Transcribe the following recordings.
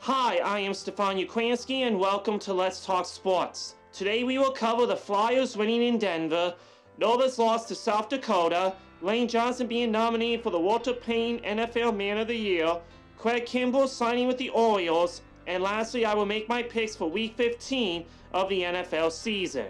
Hi, I am Stefan Ukrainsky and welcome to Let's Talk Sports. Today we will cover the Flyers winning in Denver, Nova's loss to South Dakota, Lane Johnson being nominated for the Walter Peyton NFL Man of the Year, Craig Kimbrel signing with the Orioles, and lastly I will make my picks for Week 15 of the NFL season.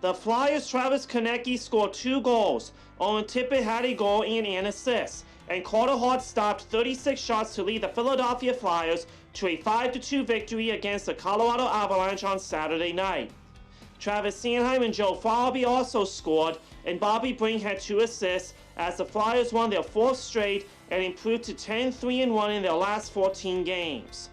The Flyers' Travis Konecny scored 2 goals, Owen Tippett had a goal and an assist, and Carter Hart stopped 36 shots to lead the Philadelphia Flyers to a 5-2 victory against the Colorado Avalanche on Saturday night. Travis Sanheim and Joe Farabee also scored, and Bobby Brink had 2 assists as the Flyers won their 4th straight and improved to 10-3-1 in their last 14 games.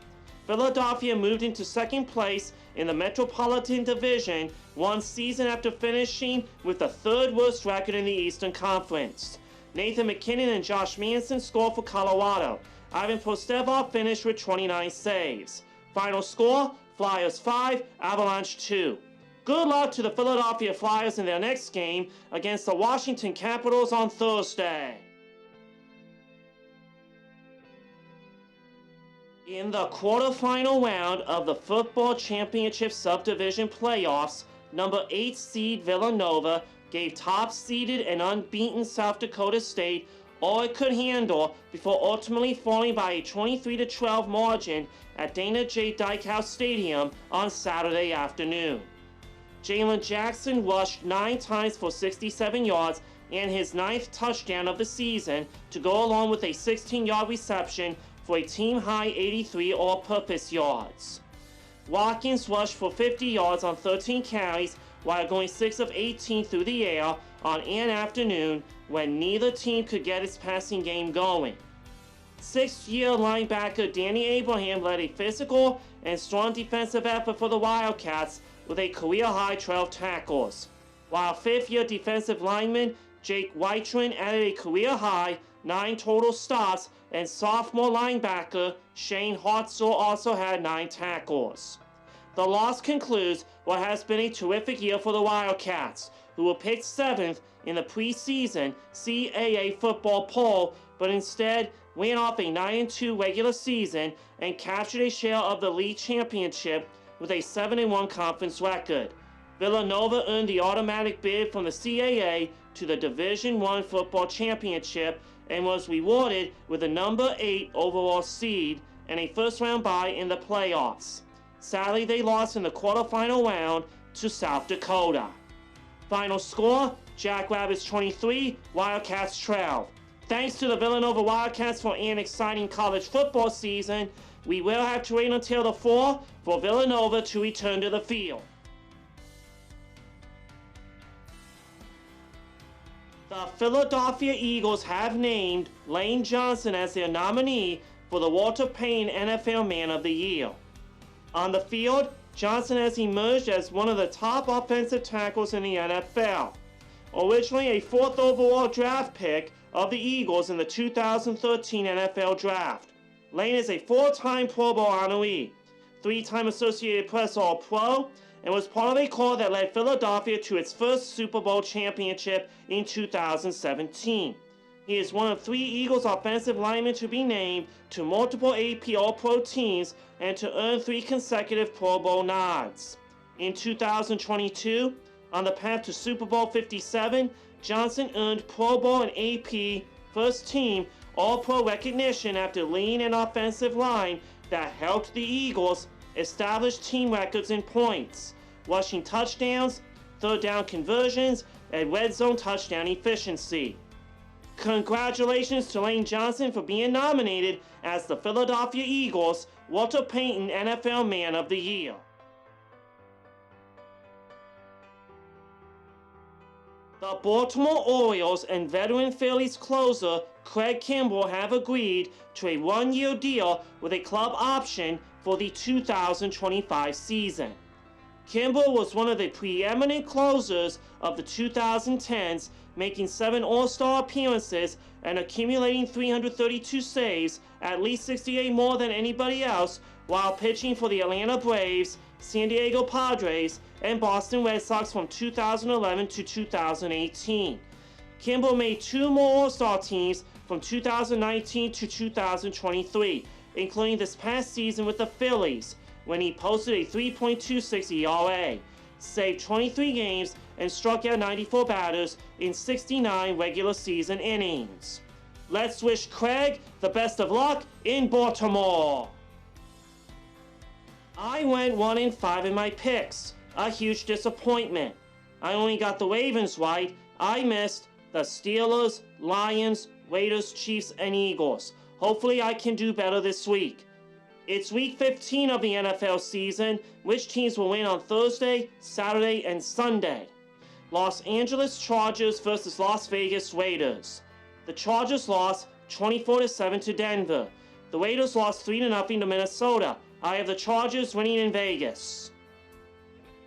Philadelphia moved into 2nd place in the Metropolitan Division 1 season after finishing with the 3rd worst record in the Eastern Conference. Nathan McKinnon and Josh Manson scored for Colorado. Ivan Postevov finished with 29 saves. Final score, Flyers 5, Avalanche 2. Good luck to the Philadelphia Flyers in their next game against the Washington Capitals on Thursday. In the quarterfinal round of the Football Championship Subdivision Playoffs, number 8 seed Villanova gave top-seeded and unbeaten South Dakota State all it could handle before ultimately falling by a 23-12 margin at Dana J. Dykhouse Stadium on Saturday afternoon. Jalen Jackson rushed 9 times for 67 yards and his 9th touchdown of the season to go along with a 16-yard reception for a team-high 83 all-purpose yards. Watkins rushed for 50 yards on 13 carries while going 6 of 18 through the air on an afternoon when neither team could get its passing game going. 6th-year linebacker Danny Abraham led a physical and strong defensive effort for the Wildcats with a career-high 12 tackles, while 5th-year defensive lineman Jake Whitron added a career-high 9 total stops, and sophomore linebacker Shane Hartzell also had 9 tackles. The loss concludes what has been a terrific year for the Wildcats, who were picked 7th in the preseason CAA football poll, but instead ran off a 9-2 regular season and captured a share of the league championship with a 7-1 conference record. Villanova earned the automatic bid from the CAA to the Division I football championship and was rewarded with a number 8 overall seed and a first-round bye in the playoffs. Sadly, they lost in the quarterfinal round to South Dakota. Final score, Jackrabbits 23, Wildcats 12. Thanks to the Villanova Wildcats for an exciting college football season. We will have to wait until the fall for Villanova to return to the field. The Philadelphia Eagles have named Lane Johnson as their nominee for the Walter Peyton NFL Man of the Year. On the field, Johnson has emerged as one of the top offensive tackles in the NFL. Originally a 4th overall draft pick of the Eagles in the 2013 NFL Draft, Lane is a 4-time Pro Bowl honoree, 3-time Associated Press All-Pro, and was part of a core that led Philadelphia to its first Super Bowl championship in 2017. He is one of 3 Eagles offensive linemen to be named to multiple AP All-Pro teams and to earn 3 consecutive Pro Bowl nods. In 2022, on the path to Super Bowl 57, Johnson earned Pro Bowl and AP First Team All-Pro recognition after leading an offensive line that helped the Eagles establish team records in points, rushing touchdowns, third down conversions, and red zone touchdown efficiency. Congratulations to Lane Johnson for being nominated as the Philadelphia Eagles Walter Peyton NFL Man of the Year. The Baltimore Orioles and veteran Phillies closer Craig Kimbrel have agreed to a 1-year deal with a club option for the 2025 season. Kimbrel was one of the preeminent closers of the 2010s, making 7 All-Star appearances and accumulating 332 saves, at least 68 more than anybody else, while pitching for the Atlanta Braves, San Diego Padres, and Boston Red Sox from 2011 to 2018. Kimbrel made 2 more All-Star teams from 2019 to 2023, including this past season with the Phillies, when he posted a 3.26 ERA, saved 23 games, and struck out 94 batters in 69 regular season innings. Let's wish Craig the best of luck in Baltimore. I went 1-5 in my picks, a huge disappointment. I only got the Ravens right. I missed the Steelers, Lions, Raiders, Chiefs, and Eagles. Hopefully I can do better this week. It's week 15 of the NFL season. Which teams will win on Thursday, Saturday, and Sunday? Los Angeles Chargers versus Las Vegas Raiders. The Chargers lost 24-7 to Denver. The Raiders lost 3-0 to Minnesota. I have the Chargers winning in Vegas.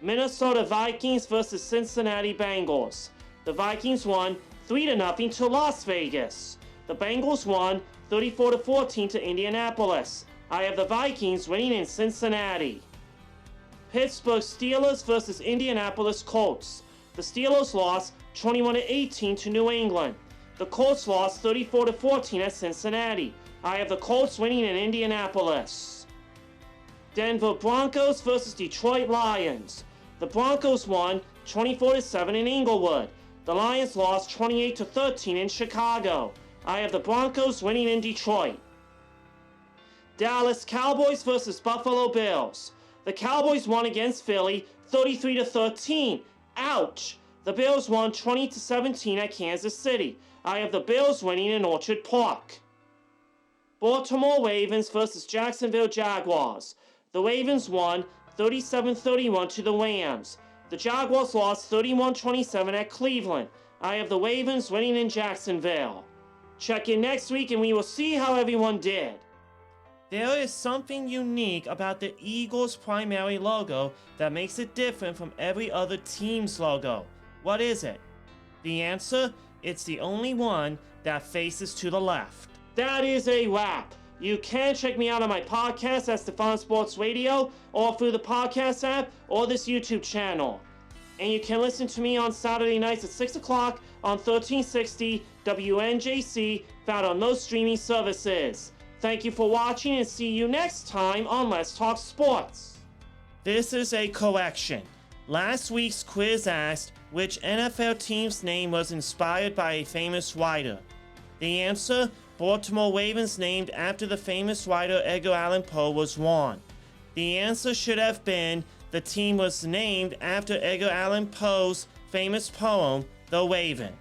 Minnesota Vikings versus Cincinnati Bengals. The Vikings won 3-0 to Las Vegas. The Bengals won 34-14 to Indianapolis. I have the Vikings winning in Cincinnati. Pittsburgh Steelers versus Indianapolis Colts. The Steelers lost 21-18 to New England. The Colts lost 34-14 at Cincinnati. I have the Colts winning in Indianapolis. Denver Broncos versus Detroit Lions. The Broncos won 24-7 in Inglewood. The Lions lost 28-13 in Chicago. I have the Broncos winning in Detroit. Dallas Cowboys versus Buffalo Bills. The Cowboys won against Philly 33-13. Ouch! The Bills won 20-17 at Kansas City. I have the Bills winning in Orchard Park. Baltimore Ravens versus Jacksonville Jaguars. The Ravens won 37-31 to the Rams. The Jaguars lost 31-27 at Cleveland. I have the Ravens winning in Jacksonville. Check in next week and we will see how everyone did. There is something unique about the Eagles' primary logo that makes it different from every other team's logo. What is it? The answer? It's the only one that faces to the left. That is a wrap. You can check me out on my podcast at Stefan Sports Radio, or through the podcast app, or this YouTube channel. And you can listen to me on Saturday nights at 6 o'clock on 1360 WNJC, found on most streaming services. Thank you for watching and see you next time on Let's Talk Sports. This is a correction. Last week's quiz asked which NFL team's name was inspired by a famous writer. The answer, Baltimore Ravens named after the famous writer Edgar Allan Poe, was wrong. The answer should have been the team was named after Edgar Allan Poe's famous poem, The Raven.